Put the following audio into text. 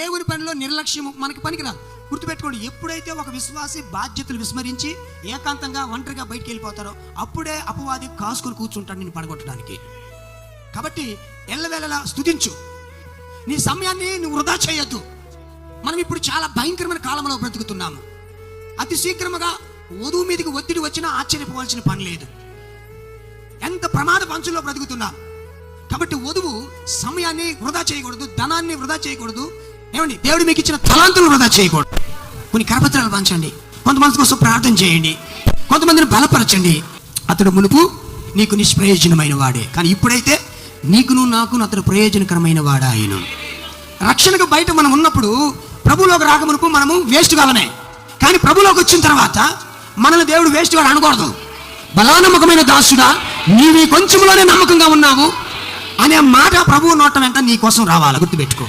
దేవుని పనిలో నిర్లక్ష్యము మనకి పనికిరాదు. గుర్తుపెట్టుకోండి, ఎప్పుడైతే ఒక విశ్వాసి బాధ్యతలు విస్మరించి ఏకాంతంగా ఒంటరిగా బయటికి వెళ్ళిపోతారో అప్పుడే అపవాది కాసుకొని కూర్చుంటాడు నిన్ను పడగొట్టడానికి. కాబట్టి ఎల్లవేళలా స్తుతించు, నీ సమయాన్ని నువ్వు వృధా చేయొద్దు. మనం ఇప్పుడు చాలా భయంకరమైన కాలంలో బ్రతుకుతున్నాము. అతి శీఘ్రముగా వధువు మీదకి ఒత్తిడి వచ్చినా ఆశ్చర్యపోవాల్సిన పని లేదు. ఎంత ప్రమాద పంచులో బ్రతుకుతున్నాం. కాబట్టి వధువు సమయాన్ని వృధా చేయకూడదు, ధనాన్ని వృధా చేయకూడదు. ఏమండి, దేవుడు మీకు ఇచ్చిన తలాంతులు వృధా చేయకూడదు. కొన్ని కరపత్రాలు పంచండి, కొంతమంది కోసం ప్రార్థన చేయండి, కొంతమందిని బలపరచండి. అతడు మునుపు నీకు నిష్ప్రయోజనమైన వాడే, కానీ ఇప్పుడైతే నీకును నాకును అతడు ప్రయోజనకరమైన వాడా ఆయన. రక్షణకు బయట మనం ఉన్నప్పుడు ప్రభులోకి రాకమునుపు మనము వేస్ట్ కావనే, కానీ ప్రభులోకి వచ్చిన తర్వాత మనల్ని దేవుడు వేస్ట్ గా అనకూడదు. బలానమ్మకమైన దాసుడా, నీవి కొంచెంలోనే నమ్మకంగా ఉన్నావు అనే మాట ప్రభువు నోట వెంట నీ కోసం రావాలి. గుర్తుపెట్టుకో.